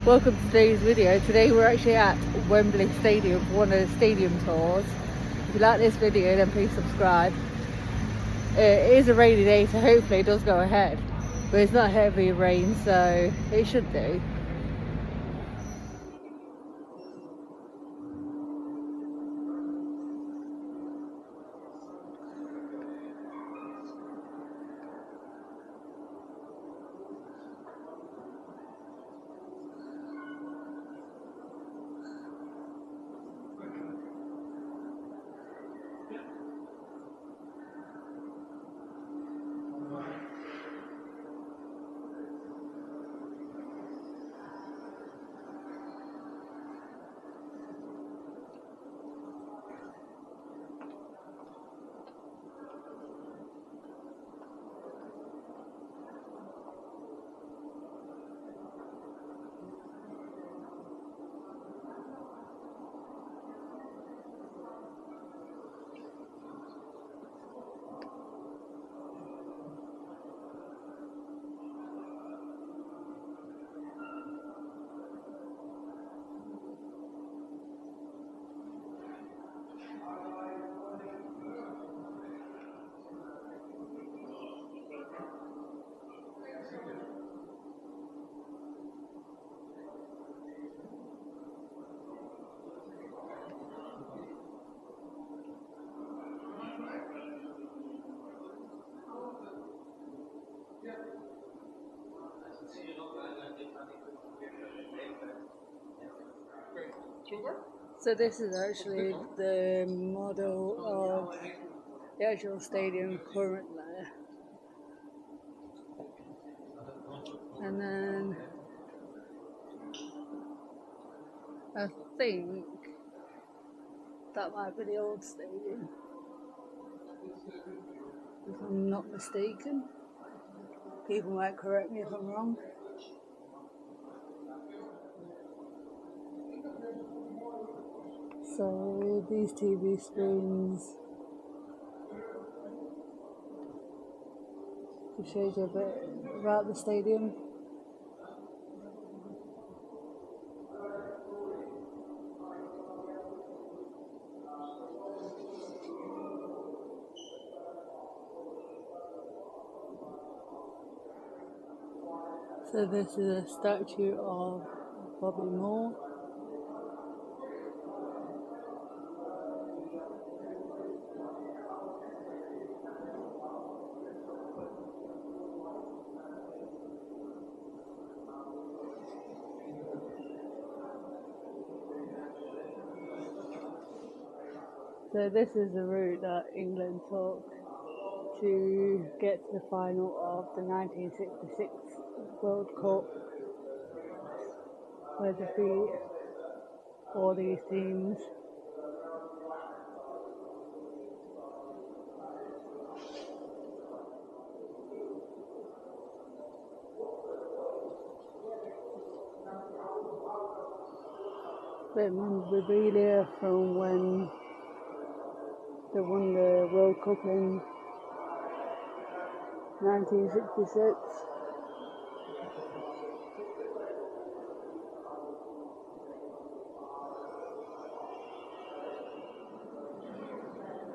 Welcome to today's video. Today we're actually at Wembley Stadium for one of the stadium tours. If you like this video then please subscribe. It is a rainy day so hopefully it does go ahead, but it's not heavy rain so it should do. So this is actually the model of the actual stadium currently. And then I think that might be the old stadium, if I'm not mistaken. People might correct me if I'm wrong. So these TV screens to show you a bit about the stadium. So this is a statue of Bobby Moore. So this is the route that England took to get to the final of the 1966 World Cup, where they beat all these teams. Bit memorabilia from when they won the World Cup in 1966.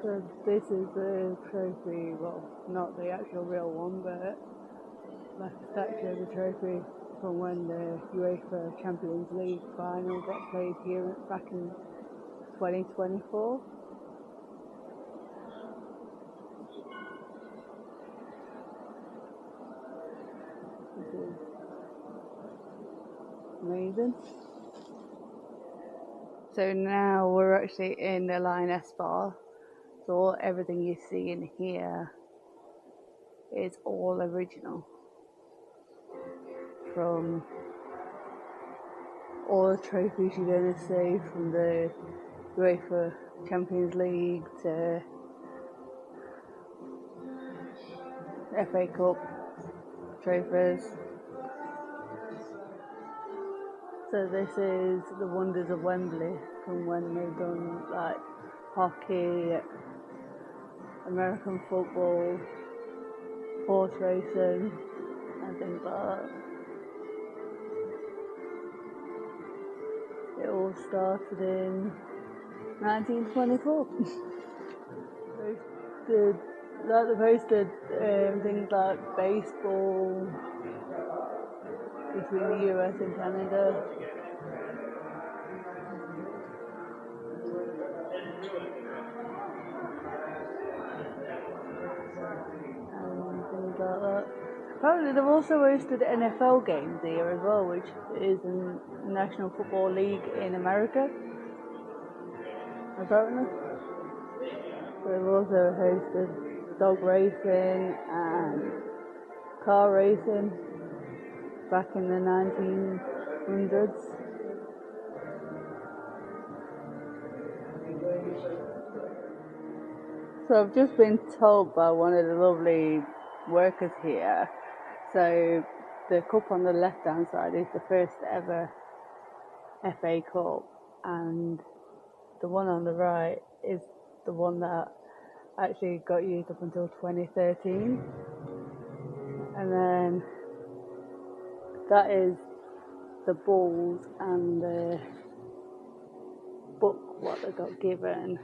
So this is the trophy, well, not the actual real one, but like a statue of the trophy from when the UEFA Champions League final got played here back in 2024. This is amazing. So now we're actually in the Lioness Bar. So everything you see in here is all original, from all the trophies you're going to see, from the UEFA Champions League to FA Cup trophies. So this is the wonders of Wembley from when they've done like hockey, American football, horse racing and things like that. It all started in 1924. They posted things like baseball between the US and Canada. And things like that. Apparently they've also hosted NFL games here as well, which is a National Football League in America, apparently. They've also hosted dog racing and car racing back in the 1900s. So I've just been told by one of the lovely workers here, so the cup on the left hand side is the first ever FA Cup, and the one on the right is the one that actually got used up until 2013, and then that is the balls and the book what they got given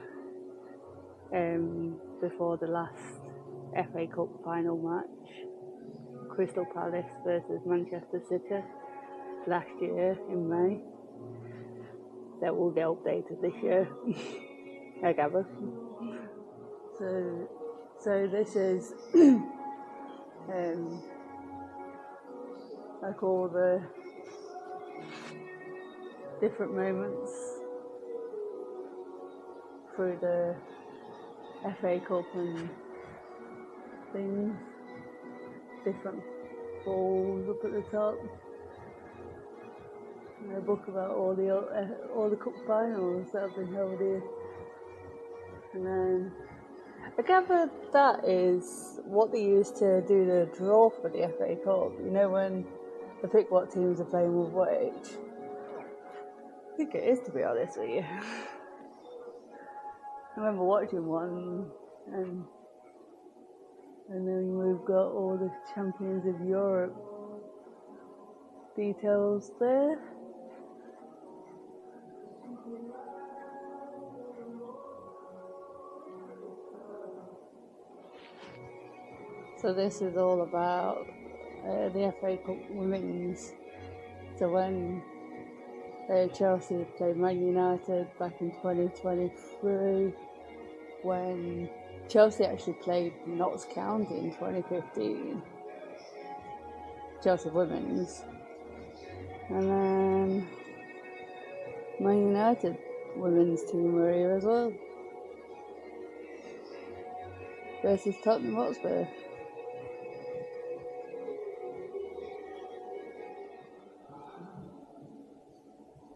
before the last FA Cup final match, Crystal Palace versus Manchester City last year in May. That will get updated this year, I gather. So this is like all the different moments through the FA Cup and things, different balls up at the top. And a book about all the cup finals that have been held here. And then I gather that is what they use to do the draw for the FA Cup. You know, when they pick what teams are playing with which. I think it is, to be honest with you. I remember watching one, and then we've got all the champions of Europe details there. So this is all about the FA Cup women's. So when Chelsea played Man United back in 2023, when Chelsea actually played Notts County in 2015, Chelsea women's, and then Man United women's team were here as well versus Tottenham Hotspur.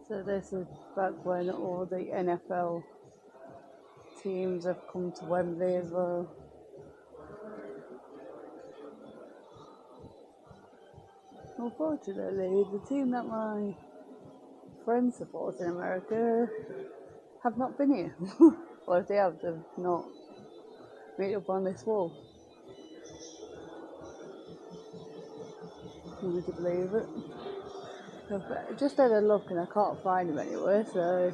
So this is back when all the NFL teams have come to Wembley as well. Unfortunately, the team that my friends support in America have not been here. Or if they have, they've not made up on this wall. Would you believe it? I've just had a look and I can't find them anywhere, so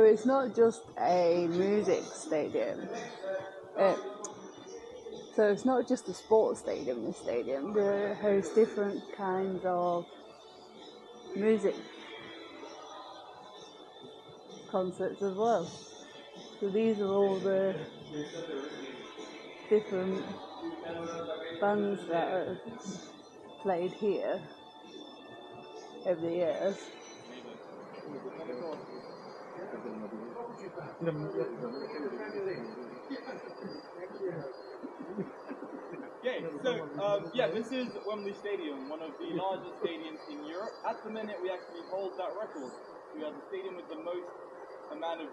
it's not just a music stadium. So it's not just a sports stadium, this stadium. They host different kinds of music concerts as well. So these are all the different bands that have played here over the years. Okay, so this is Wembley Stadium, one of the largest stadiums in Europe. At the minute, we actually hold that record. We are the stadium with the most amount of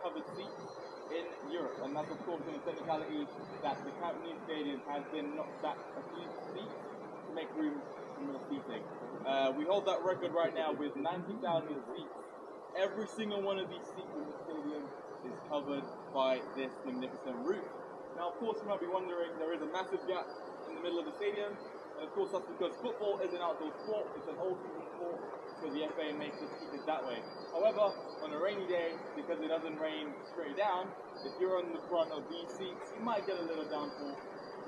covered seats in Europe, and that's of course in the technicality that the Camp Nou Stadium has been knocked back a few seats to make room for more seating. We hold that record right now with 90,000 seats. Every single one of these seats in the stadium is covered by this magnificent roof. Now, of course, you might be wondering, there is a massive gap in the middle of the stadium, and of course that's because football is an outdoor sport, it's an all-season sport, so the FA makes us keep it that way. However, on a rainy day, because it doesn't rain straight down, if you're on the front of these seats, you might get a little downpour,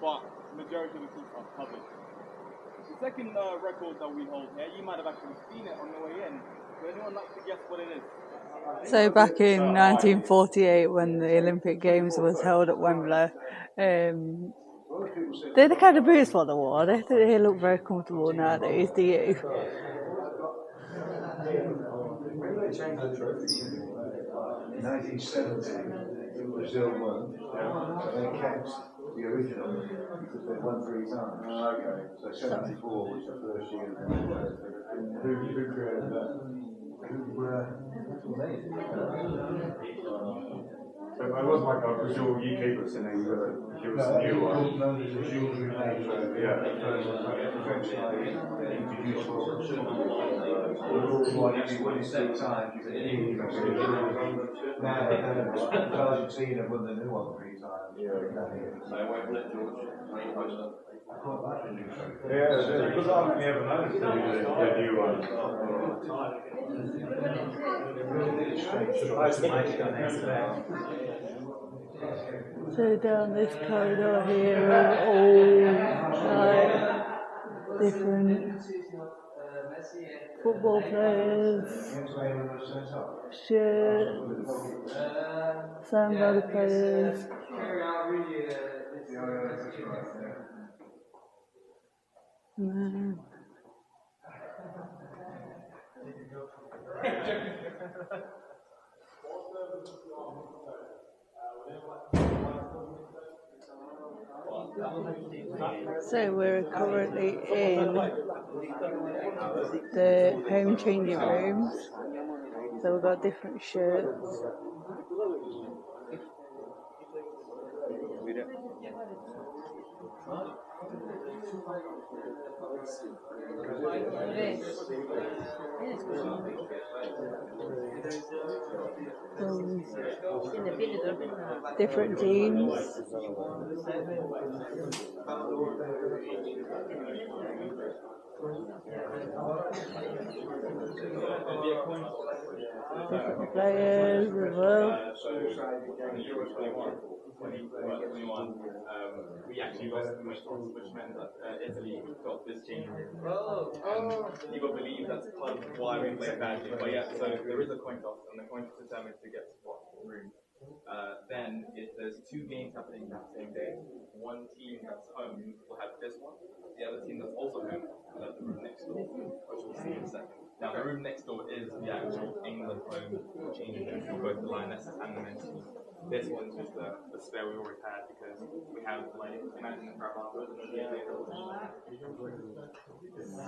but the majority of the seats are covered. The second record that we hold here, you might have actually seen it on the way in. Would anyone like to guess what it is? So back in 1948, when the Olympic Games was held at Wembley, they're the kind of boots for the war. They look very comfortable nowadays, do you? When they changed the trophy in 1970, Brazil won, but they kept the original because they won 3 times. Okay. So 74 was the first year. And who created that? So it wasn't like a Brazil UK person, they were give us a new one. No, there's a Jules remade. So Yeah. the first one eventually introduced for like if you win it 3 times, you can now Argentina won the new one 3 times. Yeah, because I've never noticed the new one. So down this corridor here are all like different football players, shirts, signed by the players. So we're currently in the home changing rooms. So we've got different shirts. Different teams. Different players as well. So in Euro 2021, we actually lost the most points, which meant that Italy got this change room. You got to believe that's part of why we played badly. But yeah, so there is a coin toss, and the coin toss determines who gets what room. Then, if there's 2 games happening that same day, one team that's home will have this one, the other team that's also home will have the room next door, which we'll see in a second. Now, the room next door is the actual England home changing room for both the Lionesses and the men's team. This one's just the spare we always had because we have, like, imagine the crowd afterwards.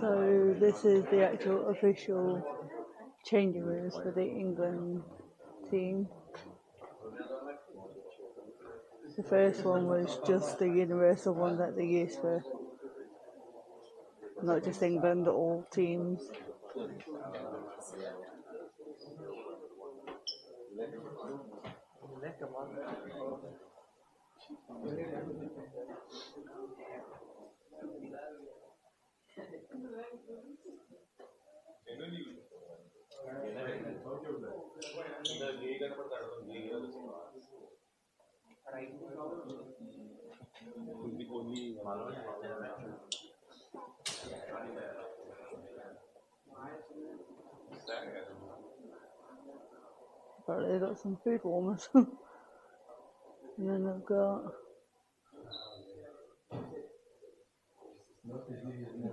So this is the actual official changing rooms for the England team. The first one was just the universal one that they used for not just England, all teams. Apparently they've got some food warmers. And then they've got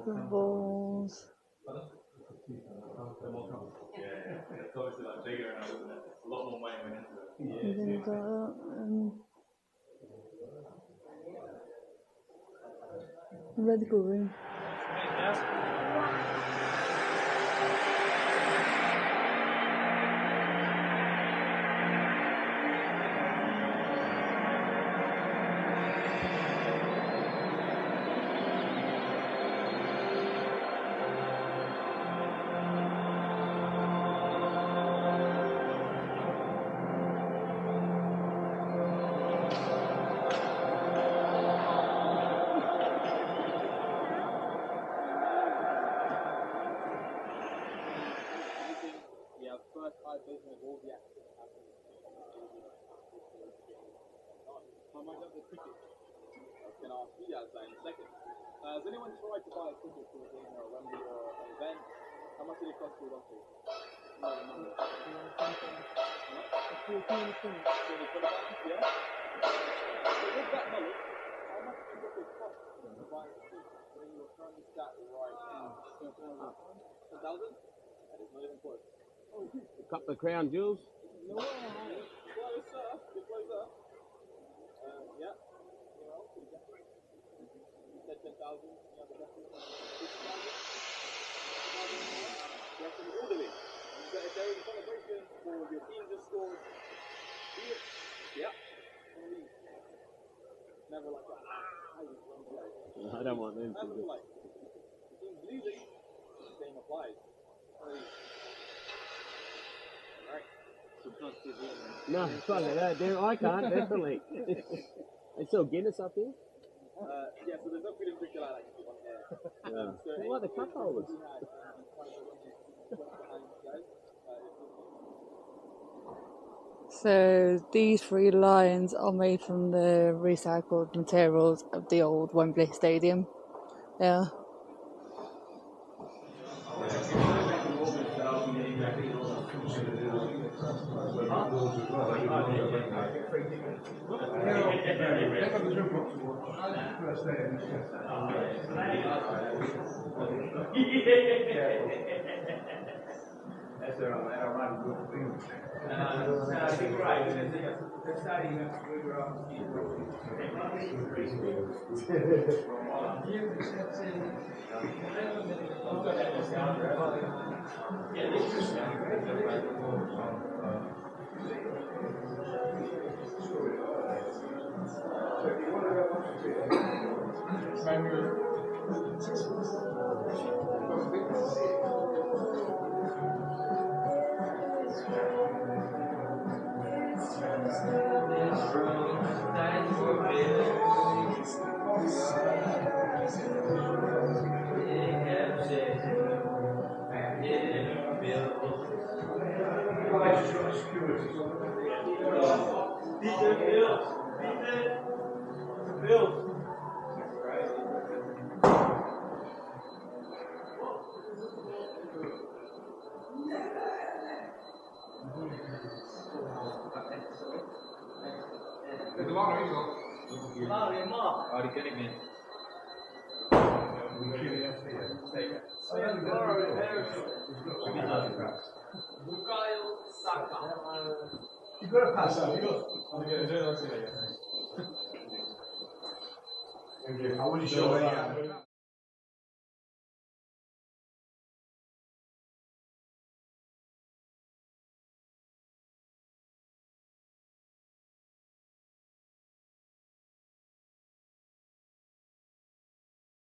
the balls. It's obviously like bigger now, isn't it? A lot more money went into it. And things like that. The medical room. tickets. I was going to ask you guys that in a second. Has anyone tried to buy a ticket to a game or a Wembley or an event? How much did it cost you roughly? No, remember. Yeah? £20, yeah? So with that knowledge, how much do you think it cost to buy a ticket when you were currently sat right now? 10,000? That is not even close. A couple of crown jewels. No, closer. Get closer. Yeah. You know, you said 10,000. You have the best 50,000. You have to be orderly. If there is a celebration or your team just scored, yeah. Never like that. I don't want them to. Never like. The team's losing. The same applies. No, fuck that, dude. I can't, definitely. They sell Guinness up here? Yeah, so there's no freedom drinker like that on there. Yeah. They like the cup holders. So these 3 lions are made from the recycled materials of the old Wembley Stadium. Yeah. You've got to pass out. I want to show